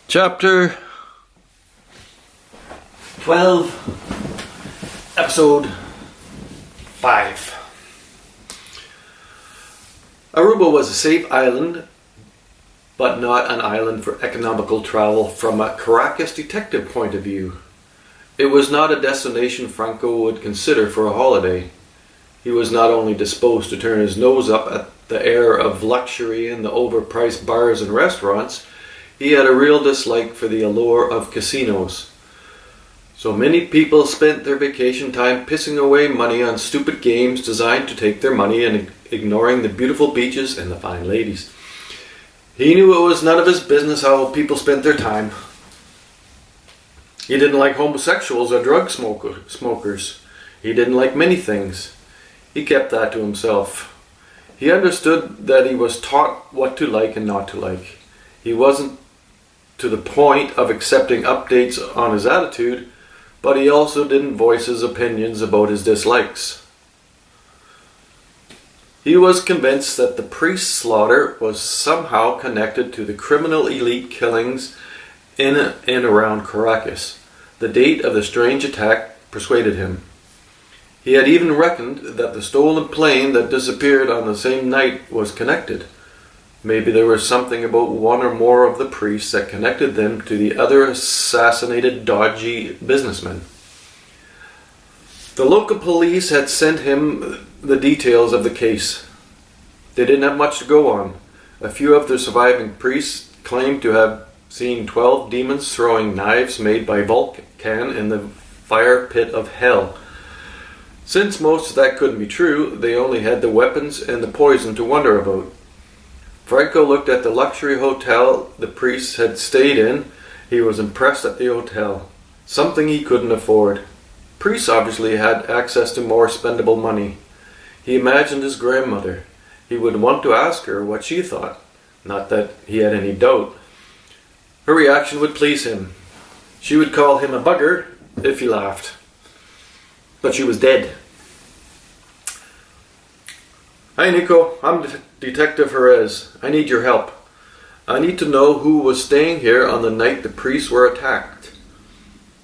Chapter 12, Episode 5. Aruba was a safe island, but not an island for economical travel from a Caracas detective point of view. It was not a destination Franco would consider for a holiday. He was not only disposed to turn his nose up at the air of luxury in the overpriced bars and restaurants, he had a real dislike for the allure of casinos. So many people spent their vacation time pissing away money on stupid games designed to take their money and ignoring the beautiful beaches and the fine ladies. He knew it was none of his business how people spent their time. He didn't like homosexuals or drug smokers. He didn't like many things. He kept that to himself. He understood that he was taught what to like and not to like. He wasn't to the point of accepting updates on his attitude, but he also didn't voice his opinions about his dislikes. He was convinced that the priest slaughter was somehow connected to the criminal elite killings in and around Caracas. The date of the strange attack persuaded him. He had even reckoned that the stolen plane that disappeared on the same night was connected. Maybe there was something about one or more of the priests that connected them to the other assassinated dodgy businessmen. The local police had sent him the details of the case. They didn't have much to go on. A few of the surviving priests claimed to have seen 12 demons throwing knives made by Vulcan in the fire pit of hell. Since most of that couldn't be true, they only had the weapons and the poison to wonder about. Franco looked at the luxury hotel the priests had stayed in. He was impressed at the hotel. Something he couldn't afford. Priests obviously had access to more spendable money. He imagined his grandmother. He would want to ask her what she thought. Not that he had any doubt. Her reaction would please him. She would call him a bugger if he laughed. But she was dead. Hi Nico, I'm Detective Jerez. I need your help. I need to know who was staying here on the night the priests were attacked.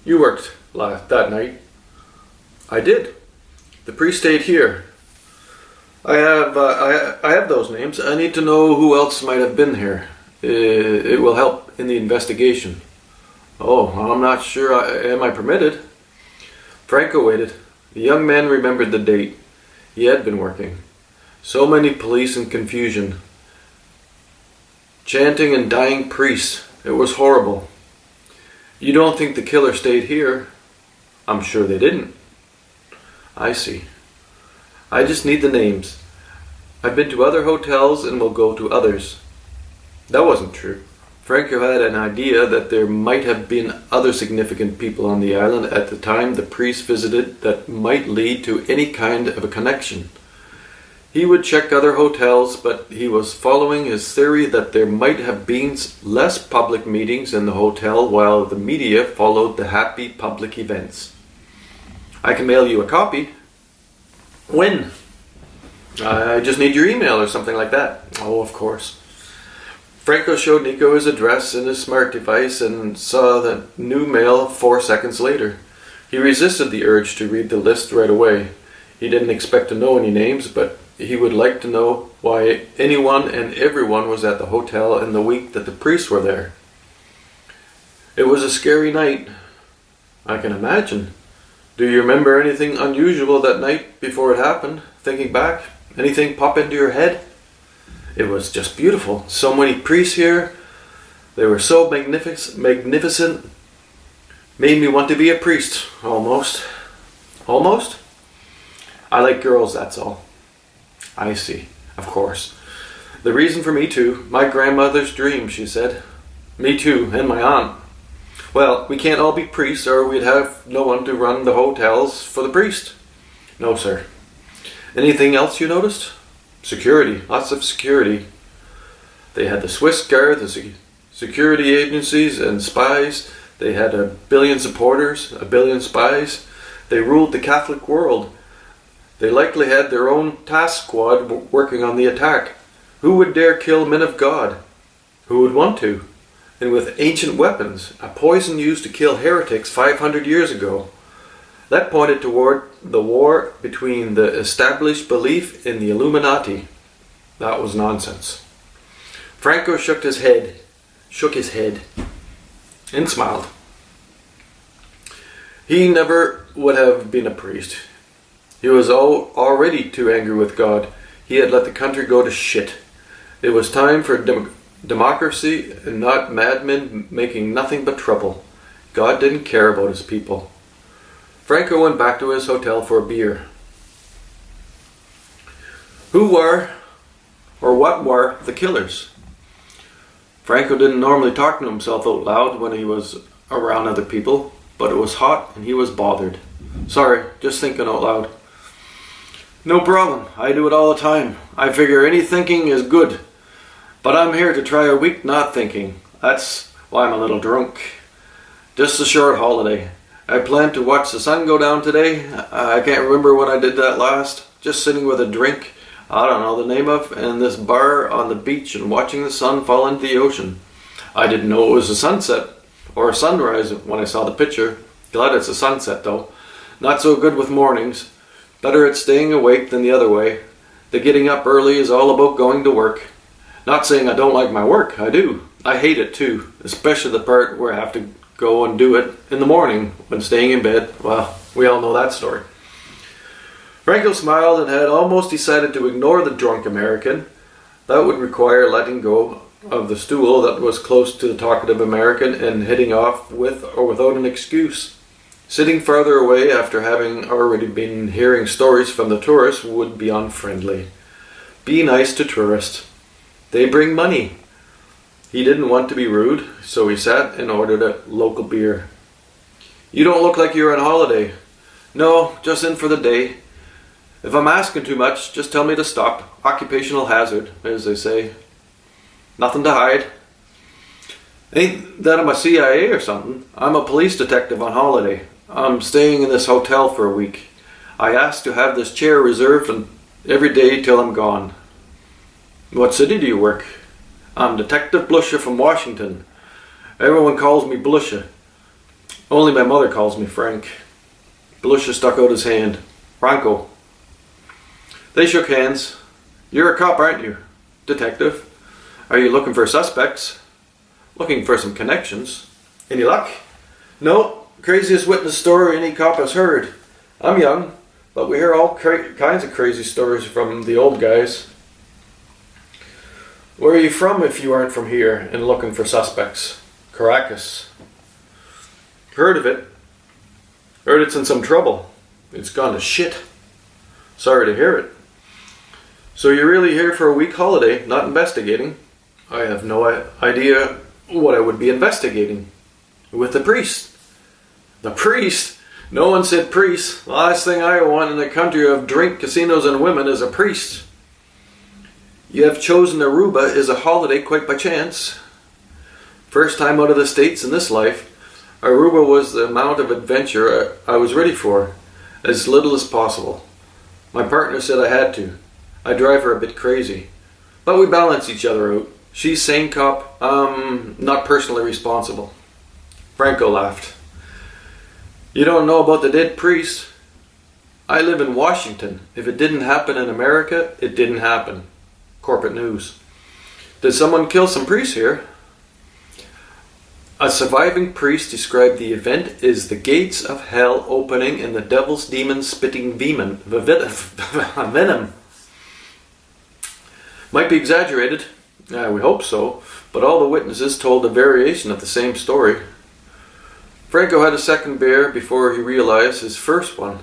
You worked that night. I did. The priest stayed here. I have those names. I need to know who else might have been here. It will help in the investigation. Oh, I'm not sure. Am I permitted? Franco waited. The young man remembered the date. He had been working. So many police and confusion. Chanting and dying priests. It was horrible. You don't think the killer stayed here? I'm sure they didn't. I see. I just need the names. I've been to other hotels and will go to others. That wasn't true. Franco had an idea that there might have been other significant people on the island at the time the priest visited that might lead to any kind of a connection. He would check other hotels, but he was following his theory that there might have been less public meetings in the hotel while the media followed the happy public events. I can mail you a copy. When? I just need your email or something like that. Oh, of course. Franco showed Nico his address in his smart device and saw the new mail 4 seconds later. He resisted the urge to read the list right away. He didn't expect to know any names, but he would like to know why anyone and everyone was at the hotel in the week that the priests were there. It was a scary night. I can imagine. Do you remember anything unusual that night before it happened? Thinking back, anything pop into your head? It was just beautiful. So many priests here. They were so magnificent. Made me want to be a priest, almost. Almost? I like girls, that's all. I see, of course. The reason for me too. My grandmother's dream, she said. Me too, and my aunt. Well, we can't all be priests or we'd have no one to run the hotels for the priest. No, sir. Anything else you noticed? Security, lots of security. They had the Swiss Guard, the security agencies and spies. They had 1 billion supporters, 1 billion spies. They ruled the Catholic world. They likely had their own task squad working on the attack. Who would dare kill men of God? Who would want to? and with ancient weapons, a poison used to kill heretics 500 years ago. That pointed toward the war between the established belief in the Illuminati. That was nonsense. Franco shook his head, and smiled. He never would have been a priest. He was already too angry with God. He had let the country go to shit. It was time for democracy and not madmen making nothing but trouble. God didn't care about his people. Franco went back to his hotel for a beer. Who were, or what were, the killers? Franco didn't normally talk to himself out loud when he was around other people, but it was hot and he was bothered. Sorry, just thinking out loud. No problem, I do it all the time. I figure any thinking is good. But I'm here to try a week not thinking. That's why I'm a little drunk. Just a short holiday. I plan to watch the sun go down today. I can't remember when I did that last. Just sitting with a drink, I don't know the name of, and this bar on the beach and watching the sun fall into the ocean. I didn't know it was a sunset or a sunrise when I saw the picture. Glad it's a sunset though. Not so good with mornings. Better at staying awake than the other way. The getting up early is all about going to work. Not saying I don't like my work, I do. I hate it too, especially the part where I have to go and do it in the morning when staying in bed. Well, we all know that story. Franco smiled and had almost decided to ignore the drunk American. That would require letting go of the stool that was close to the talkative American and heading off with or without an excuse. Sitting farther away after having already been hearing stories from the tourists would be unfriendly. Be nice to tourists. They bring money. He didn't want to be rude, so he sat and ordered a local beer. You don't look like you're on holiday. No, just in for the day. If I'm asking too much, just tell me to stop. Occupational hazard, as they say. Nothing to hide. Ain't that I'm a CIA or something. I'm a police detective on holiday. I'm staying in this hotel for a week. I asked to have this chair reserved every day till I'm gone. What city do you work? I'm Detective Blusha from Washington. Everyone calls me Blusha. Only my mother calls me Frank. Blusha stuck out his hand. Franco. They shook hands. You're a cop, aren't you? Detective. Are you looking for suspects? Looking for some connections. Any luck? No. Craziest witness story any cop has heard. I'm young, but we hear all kinds of crazy stories from the old guys. Where are you from if you aren't from here and looking for suspects? Caracas. Heard of it. Heard it's in some trouble. It's gone to shit. Sorry to hear it. So you're really here for a week holiday, not investigating? I have no idea what I would be investigating. With the priest. The priest? No one said priest. The last thing I want in a country of drink, casinos, and women is a priest. You have chosen Aruba as a holiday quite by chance. First time out of the States in this life, Aruba was the amount of adventure I was ready for, as little as possible. My partner said I had to. I drive her a bit crazy. But we balance each other out. She's sane cop, not personally responsible. Franco laughed. You don't know about the dead priest? I live in Washington. If it didn't happen in America, it didn't happen. Corporate news. Did someone kill some priests here? A surviving priest described the event as the gates of hell opening and the devil's demons spitting venom. Might be exaggerated. We hope so. But all the witnesses told a variation of the same story. Franco had a second beer before he realized his first one.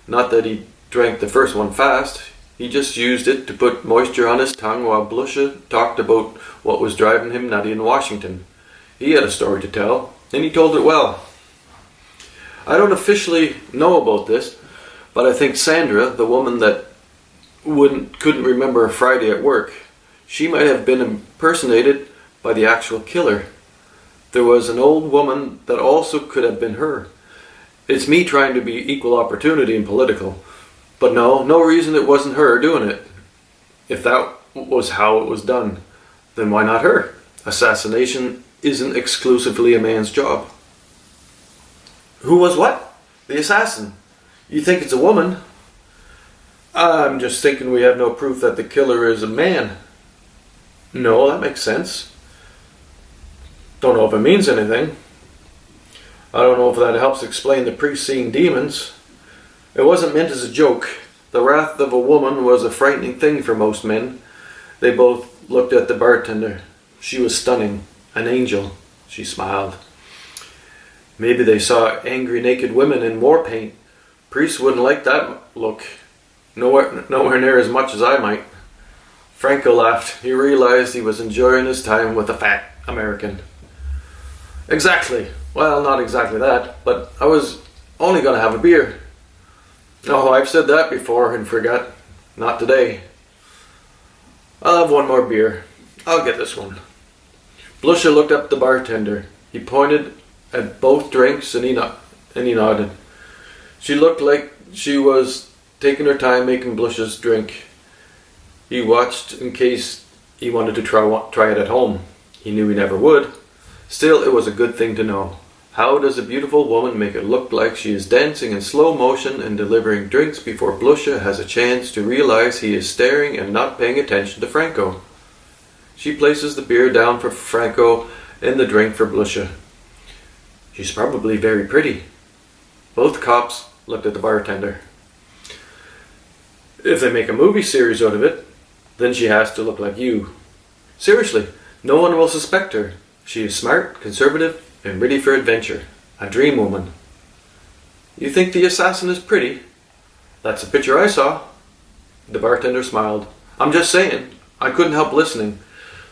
Not that he drank the first one fast. He just used it to put moisture on his tongue while Blusha talked about what was driving him nutty in Washington. He had a story to tell, and he told it well. I don't officially know about this, but I think Sandra, the woman that couldn't remember a Friday at work, she might have been impersonated by the actual killer. There was an old woman that also could have been her. It's me trying to be equal opportunity and political. But no reason it wasn't her doing it. If that was how it was done, then why not her? Assassination isn't exclusively a man's job. Who was what? The assassin. You think it's a woman? I'm just thinking we have no proof that the killer is a man. No, that makes sense. Don't know if it means anything. I don't know if that helps explain the priest seeing demons. It wasn't meant as a joke. The wrath of a woman was a frightening thing for most men. They both looked at the bartender. She was stunning. An angel. She smiled. Maybe they saw angry naked women in war paint. Priests wouldn't like that look. Nowhere near as much as I might. Franco laughed. He realized he was enjoying his time with a fat American. Exactly. Well, not exactly that, but I was only going to have a beer. Oh, I've said that before and forgot. Not today. I'll have one more beer. I'll get this one. Blusha looked up at the bartender. He pointed at both drinks and he nodded. She looked like she was taking her time making Blusha's drink. He watched in case he wanted to try it at home. He knew he never would. Still, it was a good thing to know. How does a beautiful woman make it look like she is dancing in slow motion and delivering drinks before Blusha has a chance to realize he is staring and not paying attention to Franco? She places the beer down for Franco and the drink for Blusha. She's probably very pretty. Both cops looked at the bartender. If they make a movie series out of it, then she has to look like you. Seriously, no one will suspect her. She is smart, conservative, and ready for adventure. A dream woman. You think the assassin is pretty? That's the picture I saw. The bartender smiled. I'm just saying. I couldn't help listening.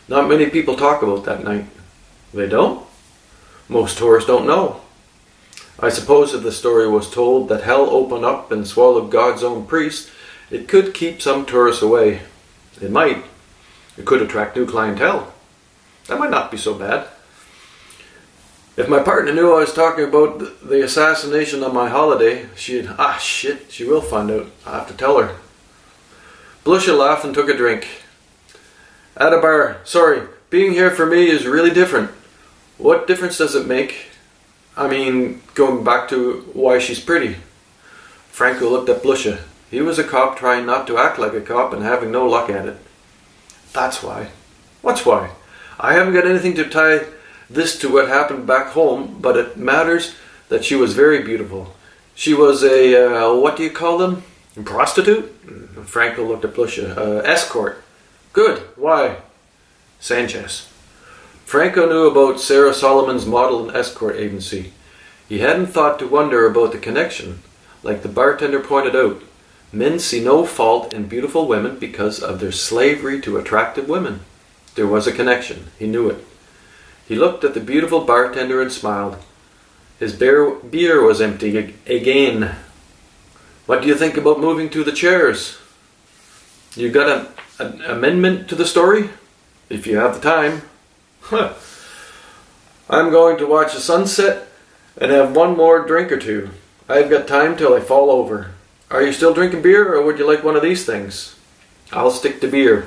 Not many people talk about that night. They don't? Most tourists don't know. I suppose if the story was told that hell opened up and swallowed God's own priest, it could keep some tourists away. It might. It could attract new clientele. That might not be so bad. If my partner knew I was talking about the assassination on my holiday, she will find out. I have to tell her. Blusha laughed and took a drink. At a bar. Sorry, being here for me is really different. What difference does it make? I mean, going back to why she's pretty. Franco looked at Blusha. He was a cop trying not to act like a cop and having no luck at it. That's why. What's why? I haven't got anything to tie this to what happened back home, but it matters that she was very beautiful. She was a, what do you call them? A prostitute? Franco looked at Blusha. Escort. Good. Why? Sanchez. Franco knew about Sarah Solomon's model and escort agency. He hadn't thought to wonder about the connection. Like the bartender pointed out, men see no fault in beautiful women because of their slavery to attractive women. There was a connection. He knew it. He looked at the beautiful bartender and smiled. His beer was empty again. What do you think about moving to the chairs? You got an amendment to the story? If you have the time. Huh. I'm going to watch the sunset and have one more drink or two. I've got time till I fall over. Are you still drinking beer or would you like one of these things? I'll stick to beer.